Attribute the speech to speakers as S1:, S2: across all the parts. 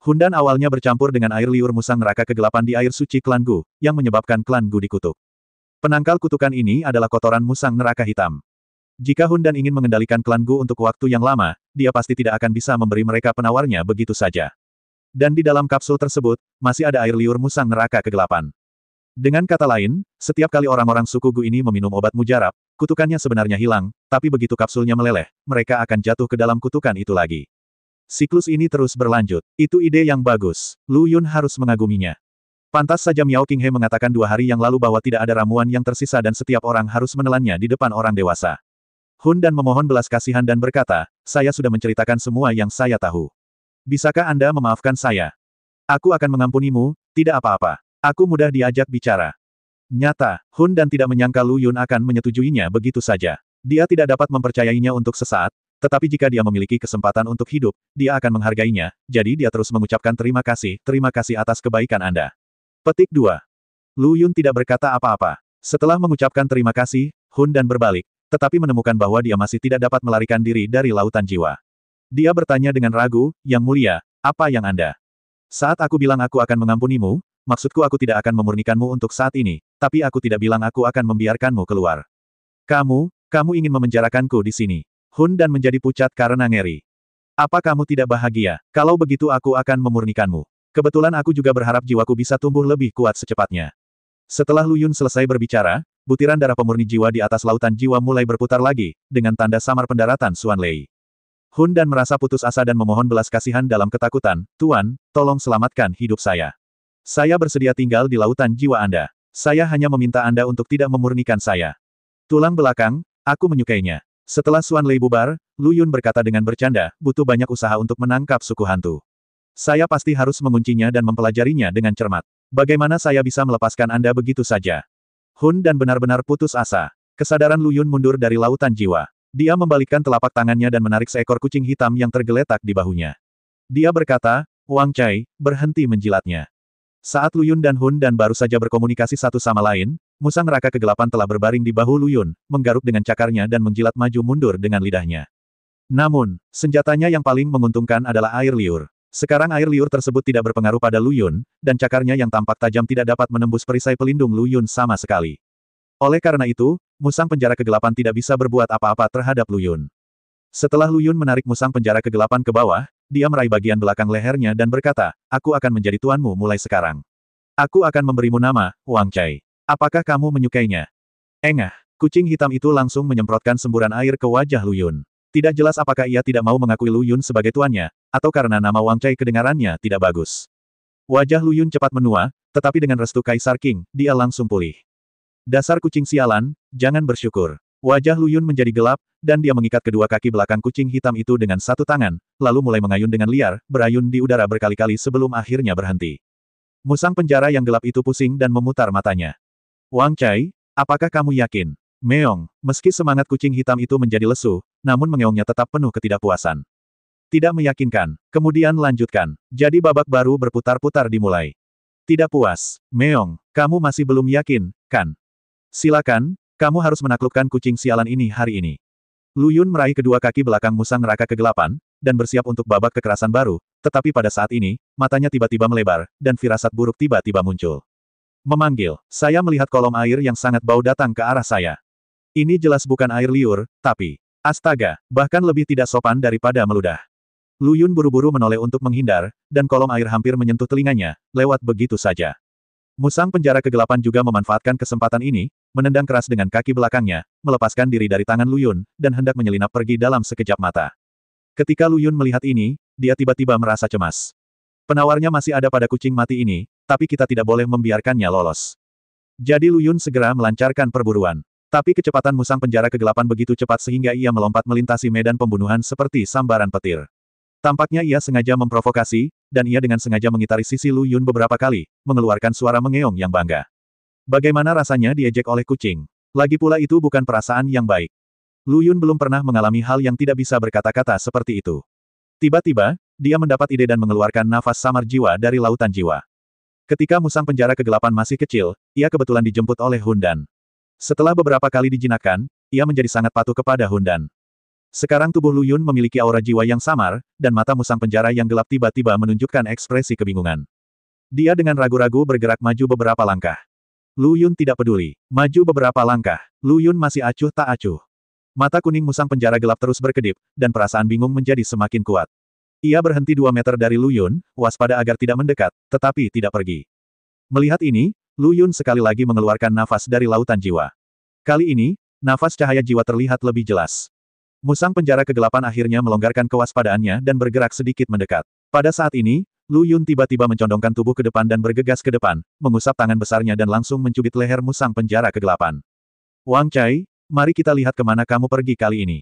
S1: Hundan awalnya bercampur dengan air liur musang neraka kegelapan di air suci klan Gu, yang menyebabkan klan Gu dikutuk. Penangkal kutukan ini adalah kotoran musang neraka hitam. Jika Hundan ingin mengendalikan klan Gu untuk waktu yang lama, dia pasti tidak akan bisa memberi mereka penawarnya begitu saja. Dan di dalam kapsul tersebut, masih ada air liur musang neraka kegelapan. Dengan kata lain, setiap kali orang-orang suku Gu ini meminum obat mujarab, kutukannya sebenarnya hilang, tapi begitu kapsulnya meleleh, mereka akan jatuh ke dalam kutukan itu lagi. Siklus ini terus berlanjut. Itu ide yang bagus. Lu Yun harus mengaguminya. Pantas saja Miao Qinghe mengatakan 2 hari yang lalu bahwa tidak ada ramuan yang tersisa dan setiap orang harus menelannya di depan orang dewasa. Hundan memohon belas kasihan dan berkata, saya sudah menceritakan semua yang saya tahu. Bisakah Anda memaafkan saya? Aku akan mengampunimu, tidak apa-apa. Aku mudah diajak bicara. Nyata, Hundan tidak menyangka Lu Yun akan menyetujuinya begitu saja. Dia tidak dapat mempercayainya untuk sesaat, tetapi jika dia memiliki kesempatan untuk hidup, dia akan menghargainya, jadi dia terus mengucapkan terima kasih atas kebaikan Anda. Petik 2. Lu Yun tidak berkata apa-apa. Setelah mengucapkan terima kasih, Hundan berbalik, tetapi menemukan bahwa dia masih tidak dapat melarikan diri dari lautan jiwa. Dia bertanya dengan ragu, Yang Mulia, apa yang Anda? Saat aku bilang aku akan mengampunimu, maksudku aku tidak akan memurnikanmu untuk saat ini, tapi aku tidak bilang aku akan membiarkanmu keluar. Kamu ingin memenjarakanku di sini. Hundan menjadi pucat karena ngeri. Apa kamu tidak bahagia? Kalau begitu aku akan memurnikanmu. Kebetulan aku juga berharap jiwaku bisa tumbuh lebih kuat secepatnya. Setelah Lu Yun selesai berbicara, butiran darah pemurni jiwa di atas lautan jiwa mulai berputar lagi, dengan tanda samar pendaratan Xuan Lei. Hundan merasa putus asa dan memohon belas kasihan dalam ketakutan, Tuan, tolong selamatkan hidup saya. Saya bersedia tinggal di lautan jiwa Anda. Saya hanya meminta Anda untuk tidak memurnikan saya. Tulang belakang, aku menyukainya. Setelah Xuan Lei bubar, Lu Yun berkata dengan bercanda, butuh banyak usaha untuk menangkap suku hantu. Saya pasti harus menguncinya dan mempelajarinya dengan cermat. Bagaimana saya bisa melepaskan Anda begitu saja? Hundan benar-benar putus asa. Kesadaran Lu Yun mundur dari lautan jiwa. Dia membalikkan telapak tangannya dan menarik seekor kucing hitam yang tergeletak di bahunya. Dia berkata, Wang Cai, berhenti menjilatnya. Saat Lu Yun dan Hundan baru saja berkomunikasi satu sama lain, musang neraka kegelapan telah berbaring di bahu Lu Yun, menggaruk dengan cakarnya dan menjilat maju mundur dengan lidahnya. Namun, senjatanya yang paling menguntungkan adalah air liur. Sekarang air liur tersebut tidak berpengaruh pada Lu Yun, dan cakarnya yang tampak tajam tidak dapat menembus perisai pelindung Lu Yun sama sekali. Oleh karena itu, musang penjara kegelapan tidak bisa berbuat apa-apa terhadap Lu Yun. Setelah Lu Yun menarik musang penjara kegelapan ke bawah, dia meraih bagian belakang lehernya dan berkata, aku akan menjadi tuanmu mulai sekarang. Aku akan memberimu nama, Wang Cai. Apakah kamu menyukainya? Engah, kucing hitam itu langsung menyemprotkan semburan air ke wajah Lu Yun. Tidak jelas apakah ia tidak mau mengakui Lu Yun sebagai tuannya, atau karena nama Wang Cai kedengarannya tidak bagus. Wajah Lu Yun cepat menua, tetapi dengan restu Kaisar Qing, dia langsung pulih. Dasar kucing sialan, jangan bersyukur. Wajah Lu Yun menjadi gelap, dan dia mengikat kedua kaki belakang kucing hitam itu dengan satu tangan, lalu mulai mengayun dengan liar, berayun di udara berkali-kali sebelum akhirnya berhenti. Musang penjara yang gelap itu pusing dan memutar matanya. Wang Cai, apakah kamu yakin? Meong, meski semangat kucing hitam itu menjadi lesu, namun mengeongnya tetap penuh ketidakpuasan. Tidak meyakinkan. Kemudian lanjutkan. Jadi babak baru berputar-putar dimulai. Tidak puas. Meong, kamu masih belum yakin, kan? Silakan, kamu harus menaklukkan kucing sialan ini hari ini. Lu Yun meraih kedua kaki belakang musang neraka kegelapan, dan bersiap untuk babak kekerasan baru, tetapi pada saat ini, matanya tiba-tiba melebar, dan firasat buruk tiba-tiba muncul. Memanggil, saya melihat kolom air yang sangat bau datang ke arah saya. Ini jelas bukan air liur, tapi, astaga, bahkan lebih tidak sopan daripada meludah. Lu Yun buru-buru menoleh untuk menghindar, dan kolom air hampir menyentuh telinganya, lewat begitu saja. Musang penjara kegelapan juga memanfaatkan kesempatan ini, menendang keras dengan kaki belakangnya, melepaskan diri dari tangan Lu Yun, dan hendak menyelinap pergi dalam sekejap mata. Ketika Lu Yun melihat ini, dia tiba-tiba merasa cemas. Penawarnya masih ada pada kucing mati ini, tapi kita tidak boleh membiarkannya lolos. Jadi Lu Yun segera melancarkan perburuan. Tapi kecepatan musang penjara kegelapan begitu cepat sehingga ia melompat melintasi medan pembunuhan seperti sambaran petir. Tampaknya ia sengaja memprovokasi, dan ia dengan sengaja mengitari sisi Lu Yun beberapa kali, mengeluarkan suara mengeong yang bangga. Bagaimana rasanya diejek oleh kucing? Lagi pula itu bukan perasaan yang baik. Lu Yun belum pernah mengalami hal yang tidak bisa berkata-kata seperti itu. Tiba-tiba, dia mendapat ide dan mengeluarkan nafas samar jiwa dari lautan jiwa. Ketika musang penjara kegelapan masih kecil, ia kebetulan dijemput oleh Hundan. Setelah beberapa kali dijinakkan, ia menjadi sangat patuh kepada Hundan. Sekarang tubuh Lu Yun memiliki aura jiwa yang samar, dan mata musang penjara yang gelap tiba-tiba menunjukkan ekspresi kebingungan. Dia dengan ragu-ragu bergerak maju beberapa langkah. Lu Yun tidak peduli. Maju beberapa langkah. Lu Yun masih acuh tak acuh. Mata kuning musang penjara gelap terus berkedip, dan perasaan bingung menjadi semakin kuat. Ia berhenti 2 meter dari Lu Yun, waspada agar tidak mendekat, tetapi tidak pergi. Melihat ini, Lu Yun sekali lagi mengeluarkan nafas dari lautan jiwa. Kali ini, nafas cahaya jiwa terlihat lebih jelas. Musang penjara kegelapan akhirnya melonggarkan kewaspadaannya dan bergerak sedikit mendekat. Pada saat ini, Lu Yun tiba-tiba mencondongkan tubuh ke depan dan bergegas ke depan, mengusap tangan besarnya dan langsung mencubit leher musang penjara kegelapan. Wang Cai, mari kita lihat kemana kamu pergi kali ini.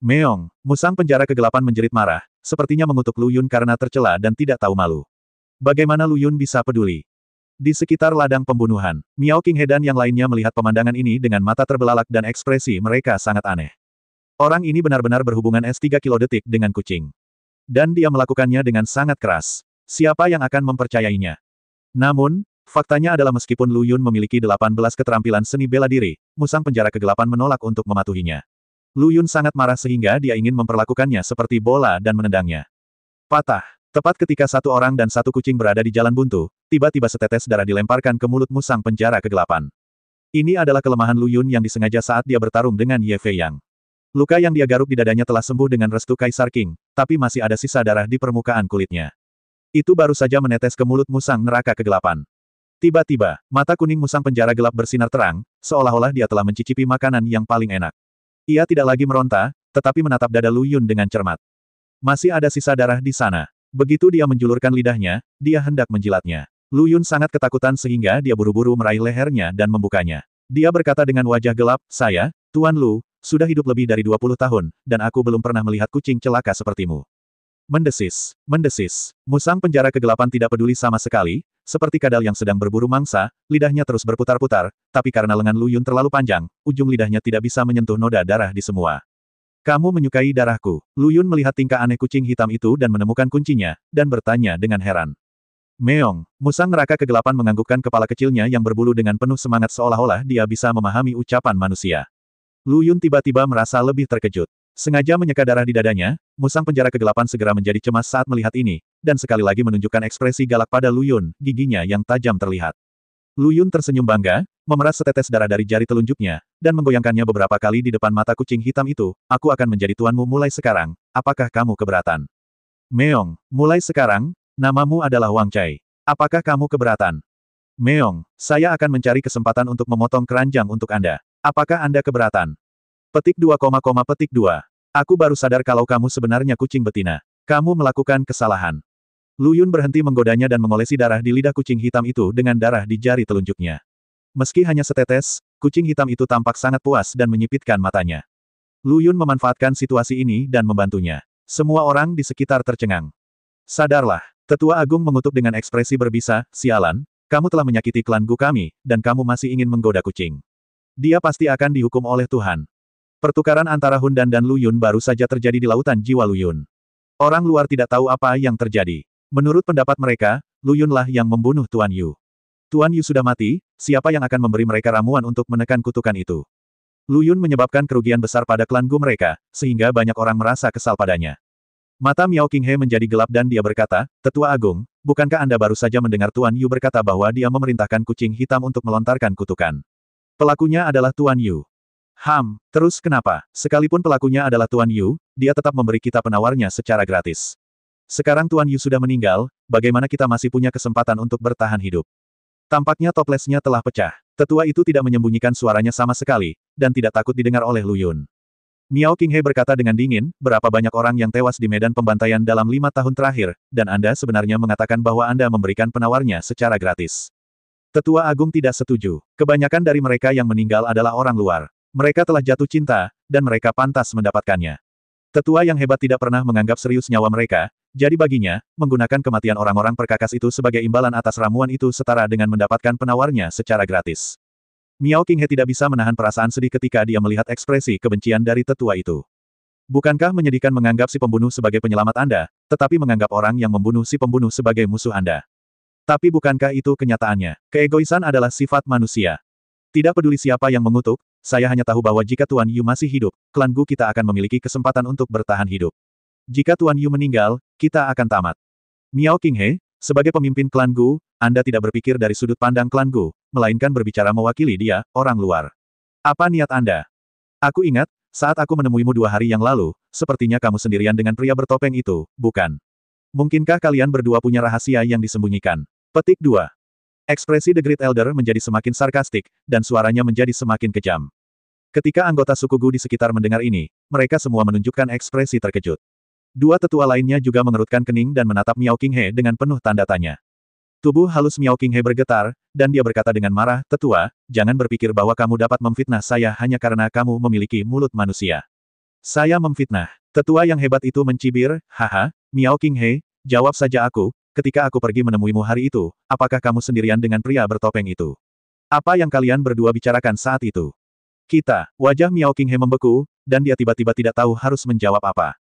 S1: Meong, musang penjara kegelapan menjerit marah, sepertinya mengutuk Lu Yun karena tercela dan tidak tahu malu. Bagaimana Lu Yun bisa peduli? Di sekitar ladang pembunuhan, Miao Qinghe dan yang lainnya melihat pemandangan ini dengan mata terbelalak dan ekspresi mereka sangat aneh. Orang ini benar-benar berhubungan S3 kilodetik dengan kucing. Dan dia melakukannya dengan sangat keras. Siapa yang akan mempercayainya? Namun, faktanya adalah meskipun Lu Yun memiliki 18 keterampilan seni bela diri, musang penjara kegelapan menolak untuk mematuhinya. Lu Yun sangat marah sehingga dia ingin memperlakukannya seperti bola dan menendangnya. Patah. Tepat ketika satu orang dan satu kucing berada di jalan buntu, tiba-tiba setetes darah dilemparkan ke mulut musang penjara kegelapan. Ini adalah kelemahan Lu Yun yang disengaja saat dia bertarung dengan Ye Fei Yang. Luka yang dia garuk di dadanya telah sembuh dengan restu Kaisar Qing, tapi masih ada sisa darah di permukaan kulitnya. Itu baru saja menetes ke mulut musang neraka kegelapan. Tiba-tiba, mata kuning musang penjara gelap bersinar terang, seolah-olah dia telah mencicipi makanan yang paling enak. Ia tidak lagi meronta, tetapi menatap dada Lu Yun dengan cermat. Masih ada sisa darah di sana. Begitu dia menjulurkan lidahnya, dia hendak menjilatnya. Lu Yun sangat ketakutan sehingga dia buru-buru meraih lehernya dan membukanya. Dia berkata dengan wajah gelap, "Saya, Tuan Lu, sudah hidup lebih dari 20 tahun, dan aku belum pernah melihat kucing celaka sepertimu." Mendesis. Mendesis. Musang penjara kegelapan tidak peduli sama sekali, seperti kadal yang sedang berburu mangsa, lidahnya terus berputar-putar, tapi karena lengan Lu Yun terlalu panjang, ujung lidahnya tidak bisa menyentuh noda darah di semua. Kamu menyukai darahku. Lu Yun melihat tingkah aneh kucing hitam itu dan menemukan kuncinya, dan bertanya dengan heran. Meong, musang neraka kegelapan menganggukkan kepala kecilnya yang berbulu dengan penuh semangat seolah-olah dia bisa memahami ucapan manusia. Lu Yun tiba-tiba merasa lebih terkejut. Sengaja menyeka darah di dadanya, musang penjara kegelapan segera menjadi cemas saat melihat ini, dan sekali lagi menunjukkan ekspresi galak pada Lu Yun, giginya yang tajam terlihat. Lu Yun tersenyum bangga, memeras setetes darah dari jari telunjuknya, dan menggoyangkannya beberapa kali di depan mata kucing hitam itu. Aku akan menjadi tuanmu mulai sekarang, apakah kamu keberatan? Meong, mulai sekarang, namamu adalah Wang Cai. Apakah kamu keberatan? Meong, saya akan mencari kesempatan untuk memotong keranjang untuk Anda. Apakah Anda keberatan? Petik 2, petik 2. Aku baru sadar kalau kamu sebenarnya kucing betina. Kamu melakukan kesalahan. Lu Yun berhenti menggodanya dan mengolesi darah di lidah kucing hitam itu dengan darah di jari telunjuknya. Meski hanya setetes, kucing hitam itu tampak sangat puas dan menyipitkan matanya. Lu Yun memanfaatkan situasi ini dan membantunya. Semua orang di sekitar tercengang. Sadarlah, Tetua Agung mengutuk dengan ekspresi berbisa, "Sialan, kamu telah menyakiti klan Gu kami, dan kamu masih ingin menggoda kucing. Dia pasti akan dihukum oleh Tuhan." Pertukaran antara Hun Dan dan Lu Yun baru saja terjadi di lautan jiwa Lu Yun. Orang luar tidak tahu apa yang terjadi. Menurut pendapat mereka, Lu Yunlah yang membunuh Tuan Yu. Tuan Yu sudah mati, siapa yang akan memberi mereka ramuan untuk menekan kutukan itu? Lu Yun menyebabkan kerugian besar pada klan Gu mereka, sehingga banyak orang merasa kesal padanya. Mata Miao Qinghe menjadi gelap dan dia berkata, "Tetua Agung, bukankah Anda baru saja mendengar Tuan Yu berkata bahwa dia memerintahkan kucing hitam untuk melontarkan kutukan? Pelakunya adalah Tuan Yu." Terus kenapa? Sekalipun pelakunya adalah Tuan Yu, dia tetap memberi kita penawarnya secara gratis. Sekarang Tuan Yu sudah meninggal, bagaimana kita masih punya kesempatan untuk bertahan hidup? Tampaknya toplesnya telah pecah. Tetua itu tidak menyembunyikan suaranya sama sekali, dan tidak takut didengar oleh Lu Yun. Miao Qinghe berkata dengan dingin, berapa banyak orang yang tewas di medan pembantaian dalam 5 tahun terakhir, dan Anda sebenarnya mengatakan bahwa Anda memberikan penawarnya secara gratis. Tetua Agung tidak setuju. Kebanyakan dari mereka yang meninggal adalah orang luar. Mereka telah jatuh cinta, dan mereka pantas mendapatkannya. Tetua yang hebat tidak pernah menganggap serius nyawa mereka, jadi baginya, menggunakan kematian orang-orang perkakas itu sebagai imbalan atas ramuan itu setara dengan mendapatkan penawarnya secara gratis. Miao Qinghe tidak bisa menahan perasaan sedih ketika dia melihat ekspresi kebencian dari tetua itu. Bukankah menyedihkan menganggap si pembunuh sebagai penyelamat Anda, tetapi menganggap orang yang membunuh si pembunuh sebagai musuh Anda? Tapi bukankah itu kenyataannya? Keegoisan adalah sifat manusia. Tidak peduli siapa yang mengutuk, saya hanya tahu bahwa jika Tuan Yu masih hidup, klan Gu kita akan memiliki kesempatan untuk bertahan hidup. Jika Tuan Yu meninggal, kita akan tamat. Miao Qinghe, sebagai pemimpin klan Gu, Anda tidak berpikir dari sudut pandang klan Gu, melainkan berbicara mewakili dia, orang luar. Apa niat Anda? Aku ingat, saat aku menemuimu 2 hari yang lalu, sepertinya kamu sendirian dengan pria bertopeng itu, bukan? Mungkinkah kalian berdua punya rahasia yang disembunyikan? Petik 2. Ekspresi The Great Elder menjadi semakin sarkastik, dan suaranya menjadi semakin kejam. Ketika anggota suku Gu di sekitar mendengar ini, mereka semua menunjukkan ekspresi terkejut. 2 tetua lainnya juga mengerutkan kening dan menatap Miao Qinghe dengan penuh tanda tanya. Tubuh halus Miao Qinghe bergetar, dan dia berkata dengan marah, "Tetua, jangan berpikir bahwa kamu dapat memfitnah saya hanya karena kamu memiliki mulut manusia." "Saya memfitnah?" Tetua yang hebat itu mencibir, "Haha, Miao Qinghe, jawab saja aku, ketika aku pergi menemuimu hari itu, apakah kamu sendirian dengan pria bertopeng itu? Apa yang kalian berdua bicarakan saat itu?" Wajah Miao Qinghe membeku, dan dia tiba-tiba tidak tahu harus menjawab apa.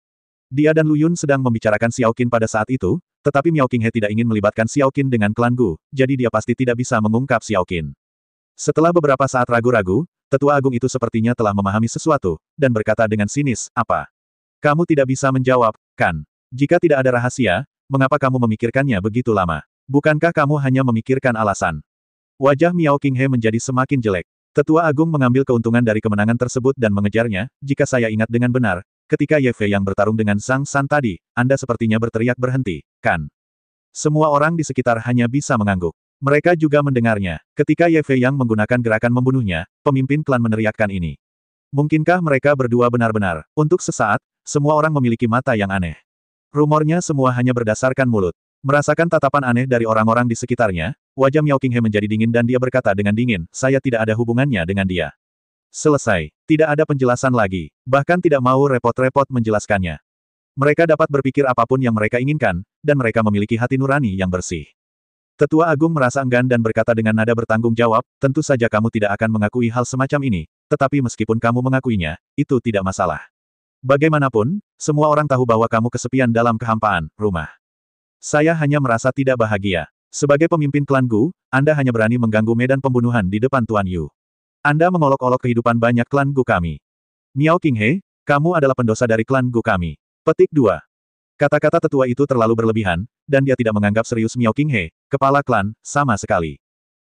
S1: Dia dan Lu Yun sedang membicarakan Xiao Qin pada saat itu, tetapi Miao Qinghe tidak ingin melibatkan Xiao Qin dengan klan Gu, jadi dia pasti tidak bisa mengungkap Xiao Qin. Setelah beberapa saat ragu-ragu, tetua agung itu sepertinya telah memahami sesuatu, dan berkata dengan sinis, "Apa? Kamu tidak bisa menjawab, kan? Jika tidak ada rahasia, mengapa kamu memikirkannya begitu lama? Bukankah kamu hanya memikirkan alasan?" Wajah Miao Qinghe menjadi semakin jelek. Tetua agung mengambil keuntungan dari kemenangan tersebut dan mengejarnya, "Jika saya ingat dengan benar, ketika Ye Fei yang bertarung dengan Zhang San tadi, Anda sepertinya berteriak berhenti, kan?" Semua orang di sekitar hanya bisa mengangguk. Mereka juga mendengarnya. Ketika Ye Fei yang menggunakan gerakan membunuhnya, pemimpin klan meneriakkan ini. Mungkinkah mereka berdua benar-benar? Untuk sesaat, semua orang memiliki mata yang aneh. Rumornya semua hanya berdasarkan mulut. Merasakan tatapan aneh dari orang-orang di sekitarnya, wajah Miao Qinghe menjadi dingin dan dia berkata dengan dingin, "Saya tidak ada hubungannya dengan dia." Selesai. Tidak ada penjelasan lagi. Bahkan tidak mau repot-repot menjelaskannya. Mereka dapat berpikir apapun yang mereka inginkan, dan mereka memiliki hati nurani yang bersih. Tetua Agung merasa enggan dan berkata dengan nada bertanggung jawab, "Tentu saja kamu tidak akan mengakui hal semacam ini, tetapi meskipun kamu mengakuinya, itu tidak masalah. Bagaimanapun, semua orang tahu bahwa kamu kesepian dalam kehampaan, rumah. Saya hanya merasa tidak bahagia. Sebagai pemimpin klan Gu, Anda hanya berani mengganggu medan pembunuhan di depan Tuan Yu. Anda mengolok-olok kehidupan banyak klan Gu kami. Miao Qinghe, kamu adalah pendosa dari klan Gu kami." Petik 2. Kata-kata tetua itu terlalu berlebihan, dan dia tidak menganggap serius Miao Qinghe, kepala klan, sama sekali.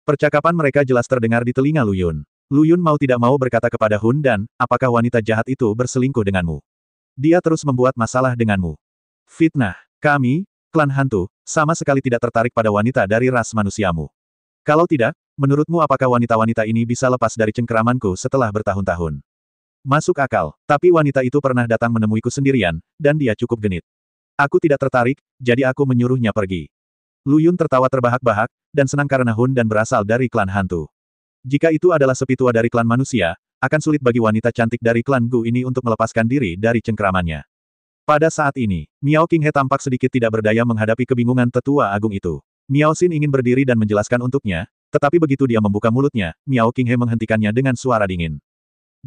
S1: Percakapan mereka jelas terdengar di telinga Lu Yun. Lu Yun mau tidak mau berkata kepada Hun Dan, "Apakah wanita jahat itu berselingkuh denganmu? Dia terus membuat masalah denganmu." "Fitnah. Kami, klan hantu, sama sekali tidak tertarik pada wanita dari ras manusiamu. Kalau tidak, menurutmu apakah wanita-wanita ini bisa lepas dari cengkeramanku setelah bertahun-tahun?" "Masuk akal, tapi wanita itu pernah datang menemuiku sendirian, dan dia cukup genit. Aku tidak tertarik, jadi aku menyuruhnya pergi." Lu Yun tertawa terbahak-bahak, dan senang karena Hun Dan berasal dari klan hantu. Jika itu adalah sepi tua dari klan manusia, akan sulit bagi wanita cantik dari klan Gu ini untuk melepaskan diri dari cengkeramannya. Pada saat ini, Miao Qinghe tampak sedikit tidak berdaya menghadapi kebingungan tetua agung itu. Miao Xin ingin berdiri dan menjelaskan untuknya, tetapi begitu dia membuka mulutnya, Miao Qinghe menghentikannya dengan suara dingin.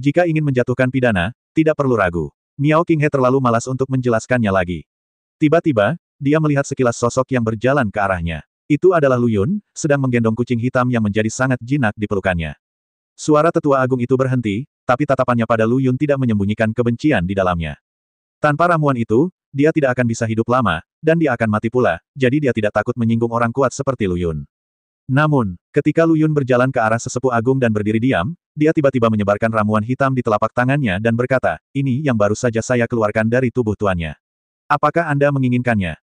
S1: Jika ingin menjatuhkan pidana, tidak perlu ragu. Miao Qinghe terlalu malas untuk menjelaskannya lagi. Tiba-tiba, dia melihat sekilas sosok yang berjalan ke arahnya. Itu adalah Lu Yun, sedang menggendong kucing hitam yang menjadi sangat jinak di pelukannya. Suara tetua agung itu berhenti, tapi tatapannya pada Lu Yun tidak menyembunyikan kebencian di dalamnya. Tanpa ramuan itu, dia tidak akan bisa hidup lama, dan dia akan mati pula, jadi dia tidak takut menyinggung orang kuat seperti Lu Yun. Namun, ketika Lu Yun berjalan ke arah sesepuh agung dan berdiri diam, dia tiba-tiba menyebarkan ramuan hitam di telapak tangannya dan berkata, "Ini yang baru saja saya keluarkan dari tubuh tuannya. Apakah Anda menginginkannya?"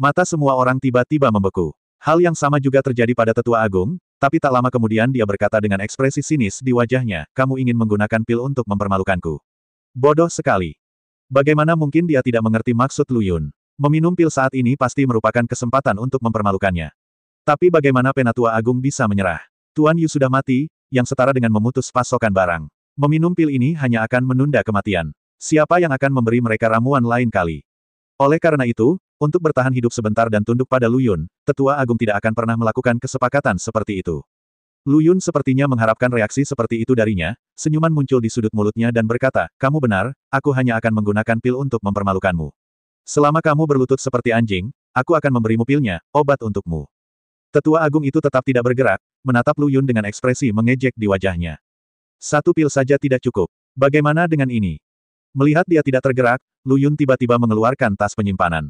S1: Mata semua orang tiba-tiba membeku. Hal yang sama juga terjadi pada tetua agung, tapi tak lama kemudian dia berkata dengan ekspresi sinis di wajahnya, "Kamu ingin menggunakan pil untuk mempermalukanku. Bodoh sekali. Bagaimana mungkin dia tidak mengerti maksud Lu Yun? Meminum pil saat ini pasti merupakan kesempatan untuk mempermalukannya. Tapi bagaimana Penatua Agung bisa menyerah? Tuan Yu sudah mati, yang setara dengan memutus pasokan barang. Meminum pil ini hanya akan menunda kematian. Siapa yang akan memberi mereka ramuan lain kali?" Oleh karena itu, untuk bertahan hidup sebentar dan tunduk pada Lu Yun, Tetua Agung tidak akan pernah melakukan kesepakatan seperti itu. Lu Yun sepertinya mengharapkan reaksi seperti itu darinya, senyuman muncul di sudut mulutnya dan berkata, "Kamu benar, aku hanya akan menggunakan pil untuk mempermalukanmu. Selama kamu berlutut seperti anjing, aku akan memberimu pilnya, obat untukmu." Tetua Agung itu tetap tidak bergerak, menatap Lu Yun dengan ekspresi mengejek di wajahnya. "Satu pil saja tidak cukup. Bagaimana dengan ini?" Melihat dia tidak tergerak, Lu Yun tiba-tiba mengeluarkan tas penyimpanan.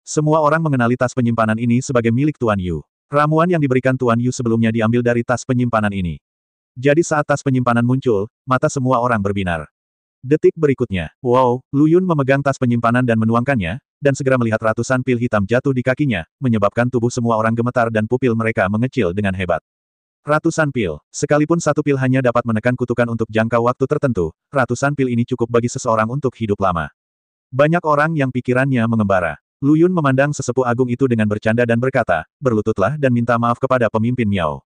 S1: Semua orang mengenali tas penyimpanan ini sebagai milik Tuan Yu. Ramuan yang diberikan Tuan Yu sebelumnya diambil dari tas penyimpanan ini. Jadi saat tas penyimpanan muncul, mata semua orang berbinar. Detik berikutnya, wow, Lu Yun memegang tas penyimpanan dan menuangkannya, dan segera melihat ratusan pil hitam jatuh di kakinya, menyebabkan tubuh semua orang gemetar dan pupil mereka mengecil dengan hebat. Ratusan pil, sekalipun satu pil hanya dapat menekan kutukan untuk jangka waktu tertentu, ratusan pil ini cukup bagi seseorang untuk hidup lama. Banyak orang yang pikirannya mengembara. Lu Yun memandang sesepuh agung itu dengan bercanda dan berkata, berlututlah dan minta maaf kepada pemimpin Miao.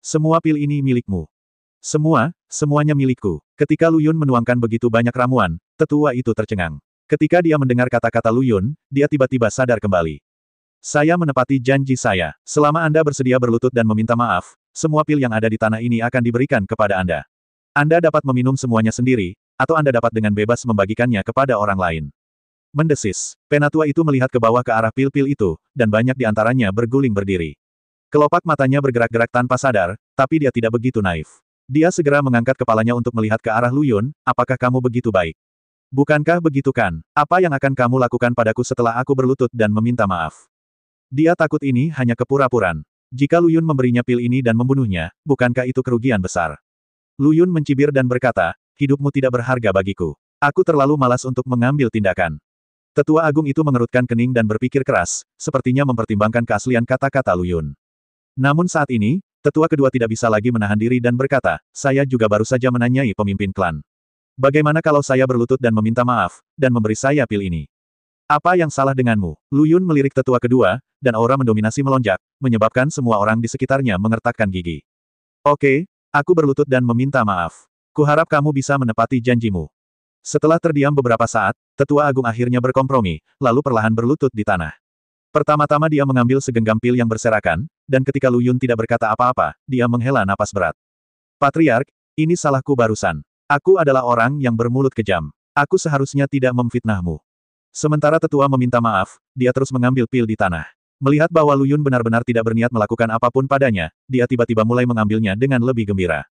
S1: Semua pil ini milikmu. Semuanya milikku. Ketika Lu Yun menuangkan begitu banyak ramuan, tetua itu tercengang. Ketika dia mendengar kata-kata Lu Yun, dia tiba-tiba sadar kembali. Saya menepati janji saya. Selama Anda bersedia berlutut dan meminta maaf, semua pil yang ada di tanah ini akan diberikan kepada Anda. Anda dapat meminum semuanya sendiri, atau Anda dapat dengan bebas membagikannya kepada orang lain. Mendesis. Penatua itu melihat ke bawah ke arah pil-pil itu, dan banyak di antaranya berguling berdiri. Kelopak matanya bergerak-gerak tanpa sadar, tapi dia tidak begitu naif. Dia segera mengangkat kepalanya untuk melihat ke arah Lu Yun, apakah kamu begitu baik? Bukankah begitu kan? Apa yang akan kamu lakukan padaku setelah aku berlutut dan meminta maaf? Dia takut ini hanya kepura-puraan. Jika Lu Yun memberinya pil ini dan membunuhnya, bukankah itu kerugian besar? Lu Yun mencibir dan berkata, hidupmu tidak berharga bagiku. Aku terlalu malas untuk mengambil tindakan. Tetua agung itu mengerutkan kening dan berpikir keras, sepertinya mempertimbangkan keaslian kata-kata Lu Yun. Namun saat ini, tetua kedua tidak bisa lagi menahan diri dan berkata, saya juga baru saja menanyai pemimpin klan. Bagaimana kalau saya berlutut dan meminta maaf, dan memberi saya pil ini? Apa yang salah denganmu? Lu Yun melirik tetua kedua, dan aura mendominasi melonjak, menyebabkan semua orang di sekitarnya mengertakkan gigi. Oke, aku berlutut dan meminta maaf. Kuharap kamu bisa menepati janjimu. Setelah terdiam beberapa saat, tetua agung akhirnya berkompromi, lalu perlahan berlutut di tanah. Pertama-tama dia mengambil segenggam pil yang berserakan, dan ketika Lu Yun tidak berkata apa-apa, dia menghela napas berat. Patriark, ini salahku barusan. Aku adalah orang yang bermulut kejam. Aku seharusnya tidak memfitnahmu. Sementara tetua meminta maaf, dia terus mengambil pil di tanah. Melihat bahwa Lu Yun benar-benar tidak berniat melakukan apapun padanya, dia tiba-tiba mulai mengambilnya dengan lebih gembira.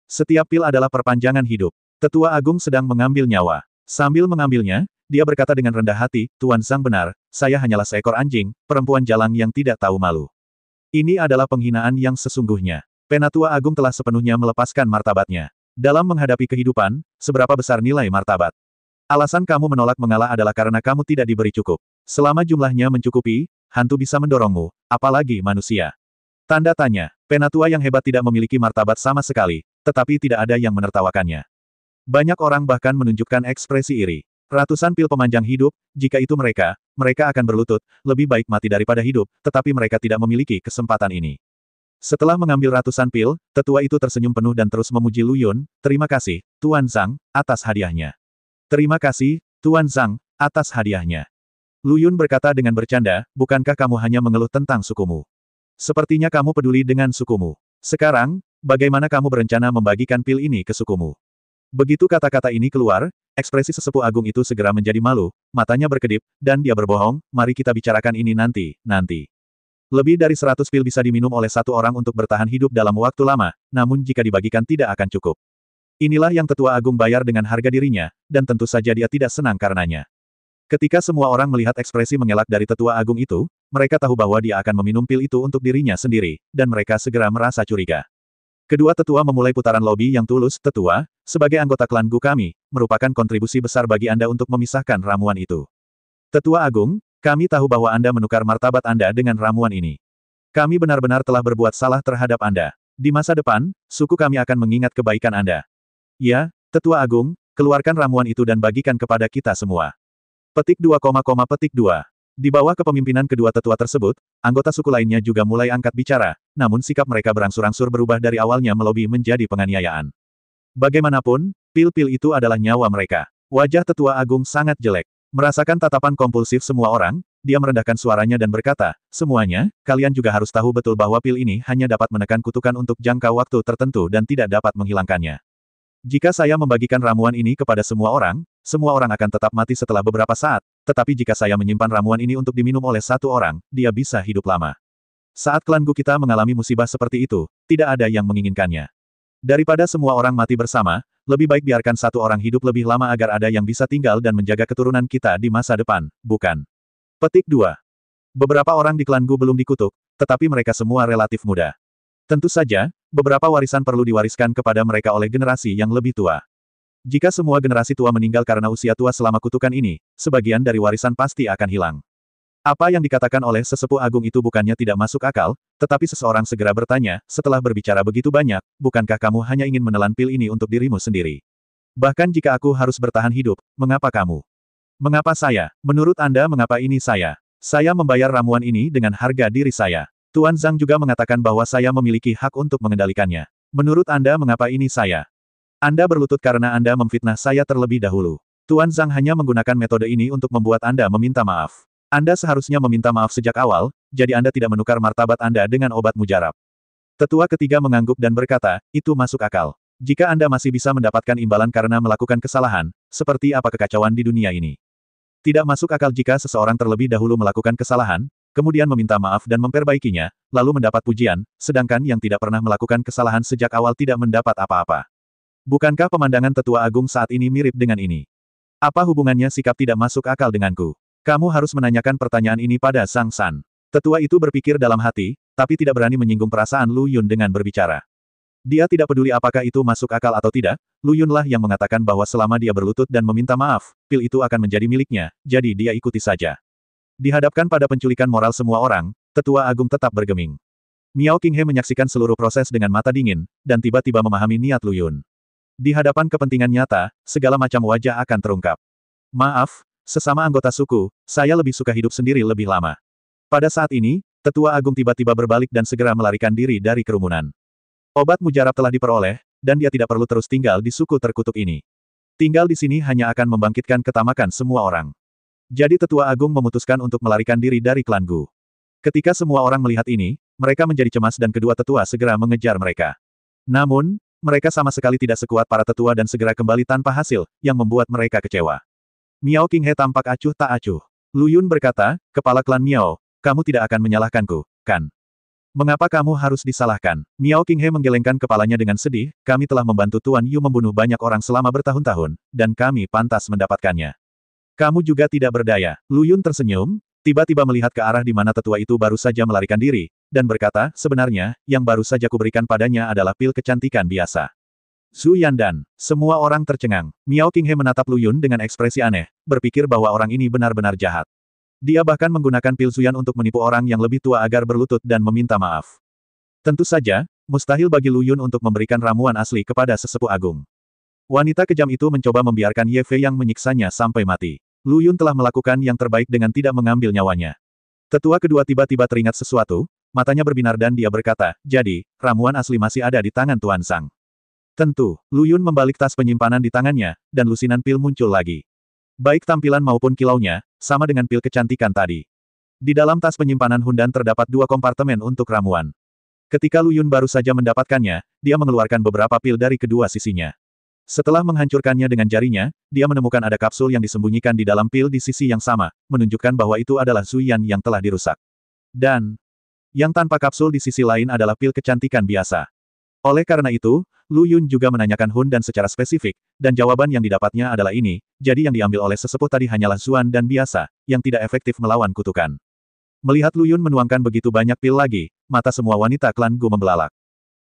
S1: Setiap pil adalah perpanjangan hidup. Tetua agung sedang mengambil nyawa. Sambil mengambilnya, dia berkata dengan rendah hati, Tuan Zhang benar, saya hanyalah seekor anjing, perempuan jalang yang tidak tahu malu. Ini adalah penghinaan yang sesungguhnya. Penatua agung telah sepenuhnya melepaskan martabatnya. Dalam menghadapi kehidupan, seberapa besar nilai martabat? Alasan kamu menolak mengalah adalah karena kamu tidak diberi cukup. Selama jumlahnya mencukupi, hantu bisa mendorongmu, apalagi manusia. Tanda tanya, penatua yang hebat tidak memiliki martabat sama sekali, tetapi tidak ada yang menertawakannya. Banyak orang bahkan menunjukkan ekspresi iri. Ratusan pil pemanjang hidup, jika itu mereka akan berlutut, lebih baik mati daripada hidup, tetapi mereka tidak memiliki kesempatan ini. Setelah mengambil ratusan pil, tetua itu tersenyum penuh dan terus memuji Lu Yun, terima kasih, Tuan Zhang, atas hadiahnya. Terima kasih, Tuan Zhang, atas hadiahnya. Lu Yun berkata dengan bercanda, bukankah kamu hanya mengeluh tentang sukumu? Sepertinya kamu peduli dengan sukumu. Sekarang, bagaimana kamu berencana membagikan pil ini ke sukumu? Begitu kata-kata ini keluar, ekspresi sesepuh agung itu segera menjadi malu, matanya berkedip, dan dia berbohong, mari kita bicarakan ini nanti. Lebih dari 100 pil bisa diminum oleh satu orang untuk bertahan hidup dalam waktu lama, namun jika dibagikan tidak akan cukup. Inilah yang tetua agung bayar dengan harga dirinya, dan tentu saja dia tidak senang karenanya. Ketika semua orang melihat ekspresi mengelak dari tetua agung itu, mereka tahu bahwa dia akan meminum pil itu untuk dirinya sendiri, dan mereka segera merasa curiga. Kedua tetua memulai putaran lobi yang tulus, tetua, sebagai anggota klan Gu kami, merupakan kontribusi besar bagi Anda untuk memisahkan ramuan itu. Tetua agung, kami tahu bahwa Anda menukar martabat Anda dengan ramuan ini. Kami benar-benar telah berbuat salah terhadap Anda. Di masa depan, suku kami akan mengingat kebaikan Anda. Ya, Tetua Agung, keluarkan ramuan itu dan bagikan kepada kita semua. Petik 2, petik 2. Di bawah kepemimpinan kedua tetua tersebut, anggota suku lainnya juga mulai angkat bicara, namun sikap mereka berangsur-angsur berubah dari awalnya melobi menjadi penganiayaan. Bagaimanapun, pil-pil itu adalah nyawa mereka. Wajah Tetua Agung sangat jelek. Merasakan tatapan kompulsif semua orang, dia merendahkan suaranya dan berkata, semuanya, kalian juga harus tahu betul bahwa pil ini hanya dapat menekan kutukan untuk jangka waktu tertentu dan tidak dapat menghilangkannya. Jika saya membagikan ramuan ini kepada semua orang akan tetap mati setelah beberapa saat, tetapi jika saya menyimpan ramuan ini untuk diminum oleh satu orang, dia bisa hidup lama. Saat klan Gu kita mengalami musibah seperti itu, tidak ada yang menginginkannya. Daripada semua orang mati bersama, lebih baik biarkan satu orang hidup lebih lama agar ada yang bisa tinggal dan menjaga keturunan kita di masa depan, bukan? Petik 2. Beberapa orang di klan Gu belum dikutuk, tetapi mereka semua relatif muda. Tentu saja, beberapa warisan perlu diwariskan kepada mereka oleh generasi yang lebih tua. Jika semua generasi tua meninggal karena usia tua selama kutukan ini, sebagian dari warisan pasti akan hilang. Apa yang dikatakan oleh sesepuh agung itu bukannya tidak masuk akal, tetapi seseorang segera bertanya, setelah berbicara begitu banyak, bukankah kamu hanya ingin menelan pil ini untuk dirimu sendiri? Bahkan jika aku harus bertahan hidup, mengapa kamu? Mengapa saya? Menurut Anda mengapa ini saya? Saya membayar ramuan ini dengan harga diri saya. Tuan Zhang juga mengatakan bahwa saya memiliki hak untuk mengendalikannya. Menurut Anda mengapa ini saya? Anda berlutut karena Anda memfitnah saya terlebih dahulu. Tuan Zhang hanya menggunakan metode ini untuk membuat Anda meminta maaf. Anda seharusnya meminta maaf sejak awal, jadi Anda tidak menukar martabat Anda dengan obat mujarab. Tetua ketiga mengangguk dan berkata, itu masuk akal. Jika Anda masih bisa mendapatkan imbalan karena melakukan kesalahan, seperti apa kekacauan di dunia ini? Tidak masuk akal jika seseorang terlebih dahulu melakukan kesalahan, kemudian meminta maaf dan memperbaikinya, lalu mendapat pujian, sedangkan yang tidak pernah melakukan kesalahan sejak awal tidak mendapat apa-apa. Bukankah pemandangan tetua agung saat ini mirip dengan ini? Apa hubungannya sikap tidak masuk akal denganku? Kamu harus menanyakan pertanyaan ini pada Sang San. Tetua itu berpikir dalam hati, tapi tidak berani menyinggung perasaan Lu Yun dengan berbicara. Dia tidak peduli apakah itu masuk akal atau tidak, Lu Yunlah yang mengatakan bahwa selama dia berlutut dan meminta maaf, pil itu akan menjadi miliknya, jadi dia ikuti saja. Dihadapkan pada penculikan moral semua orang, Tetua Agung tetap bergeming. Miao Qinghe menyaksikan seluruh proses dengan mata dingin, dan tiba-tiba memahami niat Lu Yun. Di hadapan kepentingan nyata, segala macam wajah akan terungkap. Maaf, sesama anggota suku, saya lebih suka hidup sendiri lebih lama. Pada saat ini, Tetua Agung tiba-tiba berbalik dan segera melarikan diri dari kerumunan. Obat mujarab telah diperoleh, dan dia tidak perlu terus tinggal di suku terkutuk ini. Tinggal di sini hanya akan membangkitkan ketamakan semua orang. Jadi Tetua Agung memutuskan untuk melarikan diri dari klan Gu. Ketika semua orang melihat ini, mereka menjadi cemas dan kedua tetua segera mengejar mereka. Namun, mereka sama sekali tidak sekuat para tetua dan segera kembali tanpa hasil, yang membuat mereka kecewa. Miao Qinghe tampak acuh tak acuh. Lu Yun berkata, kepala klan Miao, kamu tidak akan menyalahkanku, kan? Mengapa kamu harus disalahkan? Miao Qinghe menggelengkan kepalanya dengan sedih, kami telah membantu Tuan Yu membunuh banyak orang selama bertahun-tahun, dan kami pantas mendapatkannya. Kamu juga tidak berdaya. Lu Yun tersenyum, tiba-tiba melihat ke arah di mana tetua itu baru saja melarikan diri, dan berkata, sebenarnya, yang baru saja kuberikan padanya adalah pil kecantikan biasa. Zhu Yandan. Semua orang tercengang. Miao Qinghe menatap Lu Yun dengan ekspresi aneh, berpikir bahwa orang ini benar-benar jahat. Dia bahkan menggunakan pil Zuyan untuk menipu orang yang lebih tua agar berlutut dan meminta maaf. Tentu saja, mustahil bagi Lu Yun untuk memberikan ramuan asli kepada sesepuh agung. Wanita kejam itu mencoba membiarkan Ye Fei yang menyiksanya sampai mati. Lu Yun telah melakukan yang terbaik dengan tidak mengambil nyawanya. Tetua kedua tiba-tiba teringat sesuatu, matanya berbinar dan dia berkata, jadi, ramuan asli masih ada di tangan Tuan Zhang. Tentu, Lu Yun membalik tas penyimpanan di tangannya, dan lusinan pil muncul lagi. Baik tampilan maupun kilaunya, sama dengan pil kecantikan tadi. Di dalam tas penyimpanan Hundan terdapat 2 kompartemen untuk ramuan. Ketika Lu Yun baru saja mendapatkannya, dia mengeluarkan beberapa pil dari kedua sisinya. Setelah menghancurkannya dengan jarinya, dia menemukan ada kapsul yang disembunyikan di dalam pil di sisi yang sama, menunjukkan bahwa itu adalah Zuyan yang telah dirusak. Dan, yang tanpa kapsul di sisi lain adalah pil kecantikan biasa. Oleh karena itu, Lu Yun juga menanyakan Hundan secara spesifik, dan jawaban yang didapatnya adalah ini, jadi yang diambil oleh sesepuh tadi hanyalah Zuan dan biasa, yang tidak efektif melawan kutukan. Melihat Lu Yun menuangkan begitu banyak pil lagi, mata semua wanita klan Gu membelalak.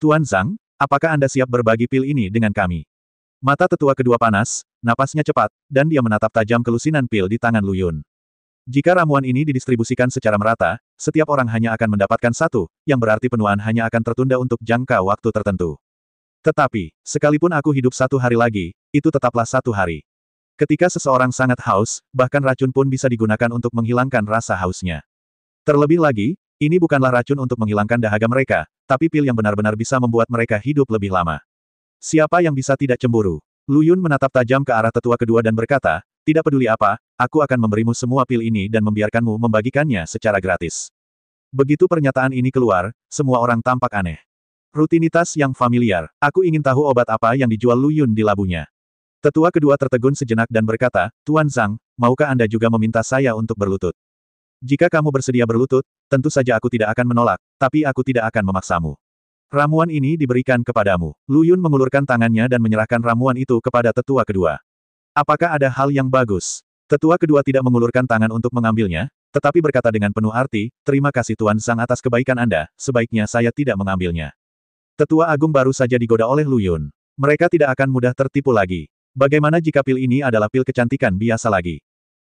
S1: Tuan Zhang, apakah Anda siap berbagi pil ini dengan kami? Mata tetua kedua panas, napasnya cepat, dan dia menatap tajam ke lusinan pil di tangan Lu Yun. Jika ramuan ini didistribusikan secara merata, setiap orang hanya akan mendapatkan satu, yang berarti penuaan hanya akan tertunda untuk jangka waktu tertentu. Tetapi, sekalipun aku hidup 1 hari lagi, itu tetaplah 1 hari. Ketika seseorang sangat haus, bahkan racun pun bisa digunakan untuk menghilangkan rasa hausnya. Terlebih lagi, ini bukanlah racun untuk menghilangkan dahaga mereka, tapi pil yang benar-benar bisa membuat mereka hidup lebih lama. Siapa yang bisa tidak cemburu? Lu Yun menatap tajam ke arah tetua kedua dan berkata, tidak peduli apa, aku akan memberimu semua pil ini dan membiarkanmu membagikannya secara gratis. Begitu pernyataan ini keluar, semua orang tampak aneh. Rutinitas yang familiar, aku ingin tahu obat apa yang dijual Lu Yun di labunya. Tetua kedua tertegun sejenak dan berkata, Tuan Zhang, maukah Anda juga meminta saya untuk berlutut? Jika kamu bersedia berlutut, tentu saja aku tidak akan menolak, tapi aku tidak akan memaksamu. Ramuan ini diberikan kepadamu. Lu Yun mengulurkan tangannya dan menyerahkan ramuan itu kepada tetua kedua. Apakah ada hal yang bagus? Tetua kedua tidak mengulurkan tangan untuk mengambilnya, tetapi berkata dengan penuh arti, terima kasih Tuan Sang atas kebaikan Anda, sebaiknya saya tidak mengambilnya. Tetua Agung baru saja digoda oleh Lu Yun. Mereka tidak akan mudah tertipu lagi. Bagaimana jika pil ini adalah pil kecantikan biasa lagi?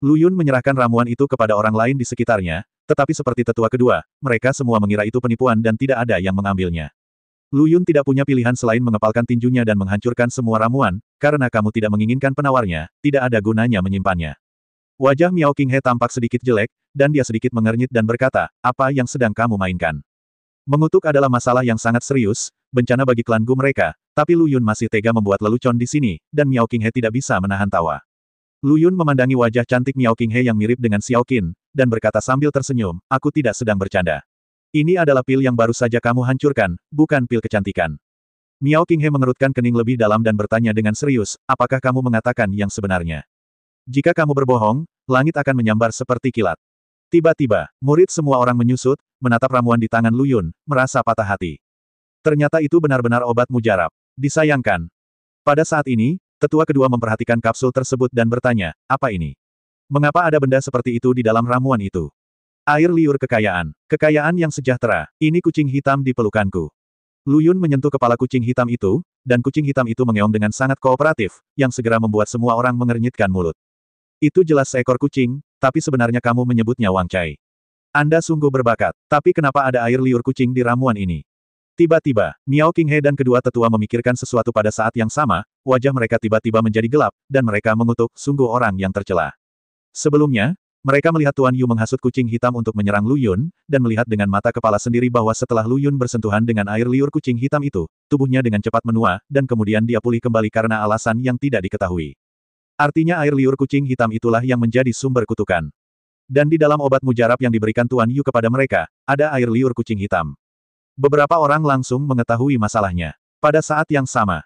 S1: Lu Yun menyerahkan ramuan itu kepada orang lain di sekitarnya, tetapi seperti tetua kedua, mereka semua mengira itu penipuan dan tidak ada yang mengambilnya. Lu Yun tidak punya pilihan selain mengepalkan tinjunya dan menghancurkan semua ramuan, karena kamu tidak menginginkan penawarnya, tidak ada gunanya menyimpannya. Wajah Miao Qinghe tampak sedikit jelek, dan dia sedikit mengernyit dan berkata, apa yang sedang kamu mainkan? Mengutuk adalah masalah yang sangat serius, bencana bagi klan Gu mereka, tapi Lu Yun masih tega membuat lelucon di sini, dan Miao Qinghe tidak bisa menahan tawa. Lu Yun memandangi wajah cantik Miao Qinghe yang mirip dengan Xiao Qin, dan berkata sambil tersenyum, aku tidak sedang bercanda. Ini adalah pil yang baru saja kamu hancurkan, bukan pil kecantikan. Miao Qinghe mengerutkan kening lebih dalam dan bertanya dengan serius, apakah kamu mengatakan yang sebenarnya? Jika kamu berbohong, langit akan menyambar seperti kilat. Tiba-tiba, murid semua orang menyusut, menatap ramuan di tangan Lu Yun, merasa patah hati. Ternyata itu benar-benar obat mujarab. Disayangkan. Pada saat ini, tetua kedua memperhatikan kapsul tersebut dan bertanya, apa ini? Mengapa ada benda seperti itu di dalam ramuan itu? Air liur kekayaan. Kekayaan yang sejahtera. Ini kucing hitam di pelukanku. Lu Yun menyentuh kepala kucing hitam itu, dan kucing hitam itu mengeong dengan sangat kooperatif, yang segera membuat semua orang mengernyitkan mulut. Itu jelas seekor kucing, tapi sebenarnya kamu menyebutnya Wang Cai. Anda sungguh berbakat, tapi kenapa ada air liur kucing di ramuan ini? Tiba-tiba, Miao Qinghe dan kedua tetua memikirkan sesuatu pada saat yang sama, wajah mereka tiba-tiba menjadi gelap, dan mereka mengutuk, sungguh orang yang tercela. Sebelumnya, mereka melihat Tuan Yu menghasut kucing hitam untuk menyerang Lu Yun, dan melihat dengan mata kepala sendiri bahwa setelah Lu Yun bersentuhan dengan air liur kucing hitam itu, tubuhnya dengan cepat menua, dan kemudian dia pulih kembali karena alasan yang tidak diketahui. Artinya air liur kucing hitam itulah yang menjadi sumber kutukan. Dan di dalam obat mujarab yang diberikan Tuan Yu kepada mereka, ada air liur kucing hitam. Beberapa orang langsung mengetahui masalahnya. Pada saat yang sama,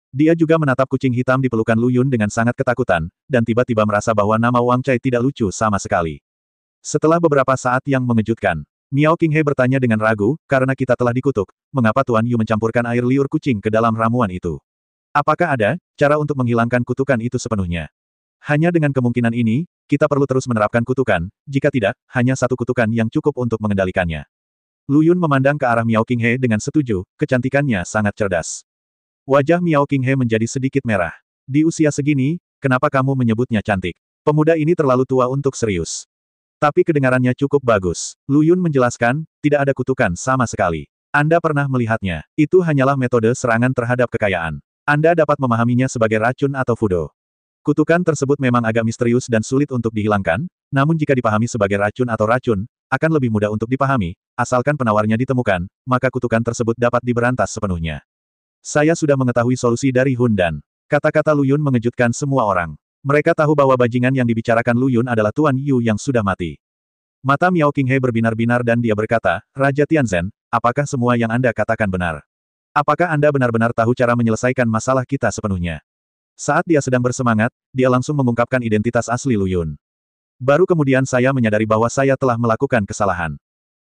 S1: dia juga menatap kucing hitam di pelukan Lu Yun dengan sangat ketakutan, dan tiba-tiba merasa bahwa nama Wang Cai tidak lucu sama sekali. Setelah beberapa saat yang mengejutkan, Miao Qinghe bertanya dengan ragu, karena kita telah dikutuk, mengapa Tuan Yu mencampurkan air liur kucing ke dalam ramuan itu? Apakah ada cara untuk menghilangkan kutukan itu sepenuhnya? Hanya dengan kemungkinan ini, kita perlu terus menerapkan kutukan, jika tidak, hanya satu kutukan yang cukup untuk mengendalikannya. Lu Yun memandang ke arah Miao Qinghe dengan setuju, kecantikannya sangat cerdas. Wajah Miao Qinghe menjadi sedikit merah. Di usia segini, kenapa kamu menyebutnya cantik? Pemuda ini terlalu tua untuk serius. Tapi kedengarannya cukup bagus. Lu Yun menjelaskan, tidak ada kutukan sama sekali. Anda pernah melihatnya. Itu hanyalah metode serangan terhadap kekayaan. Anda dapat memahaminya sebagai racun atau fudo. Kutukan tersebut memang agak misterius dan sulit untuk dihilangkan, namun jika dipahami sebagai racun atau racun, akan lebih mudah untuk dipahami, asalkan penawarnya ditemukan, maka kutukan tersebut dapat diberantas sepenuhnya. Saya sudah mengetahui solusi dari Hun Dan. Kata-kata Lu Yun mengejutkan semua orang. Mereka tahu bahwa bajingan yang dibicarakan Lu Yun adalah Tuan Yu yang sudah mati. Mata Miao Qinghe berbinar-binar dan dia berkata, Raja Tianzhen, apakah semua yang Anda katakan benar? Apakah Anda benar-benar tahu cara menyelesaikan masalah kita sepenuhnya? Saat dia sedang bersemangat, dia langsung mengungkapkan identitas asli Lu Yun. Baru kemudian saya menyadari bahwa saya telah melakukan kesalahan.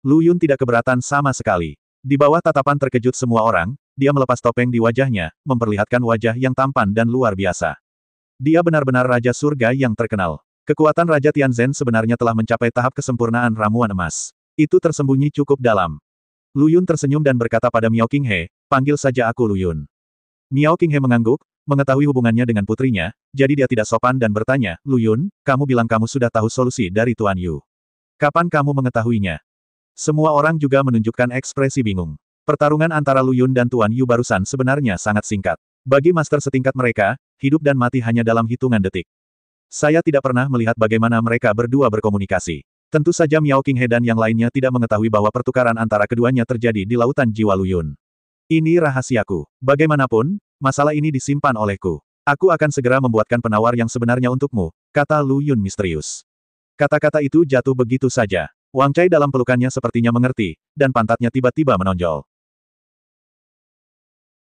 S1: Lu Yun tidak keberatan sama sekali. Di bawah tatapan terkejut semua orang, dia melepas topeng di wajahnya, memperlihatkan wajah yang tampan dan luar biasa. Dia benar-benar Raja Surga yang terkenal. Kekuatan Raja Tianzhen sebenarnya telah mencapai tahap kesempurnaan ramuan emas. Itu tersembunyi cukup dalam. Lu Yun tersenyum dan berkata pada Miao Qinghe, panggil saja aku Lu Yun. Miao Qinghe mengangguk, mengetahui hubungannya dengan putrinya, jadi dia tidak sopan dan bertanya, Lu Yun, kamu bilang kamu sudah tahu solusi dari Tuan Yu. Kapan kamu mengetahuinya? Semua orang juga menunjukkan ekspresi bingung. Pertarungan antara Lu Yun dan Tuan Yu barusan sebenarnya sangat singkat. Bagi master setingkat mereka, hidup dan mati hanya dalam hitungan detik. Saya tidak pernah melihat bagaimana mereka berdua berkomunikasi. Tentu saja Miao Qinghe dan yang lainnya tidak mengetahui bahwa pertukaran antara keduanya terjadi di lautan jiwa Lu Yun. Ini rahasiaku. Bagaimanapun, masalah ini disimpan olehku. Aku akan segera membuatkan penawar yang sebenarnya untukmu, kata Lu Yun misterius. Kata-kata itu jatuh begitu saja. Wang Cai dalam pelukannya sepertinya mengerti, dan pantatnya tiba-tiba menonjol.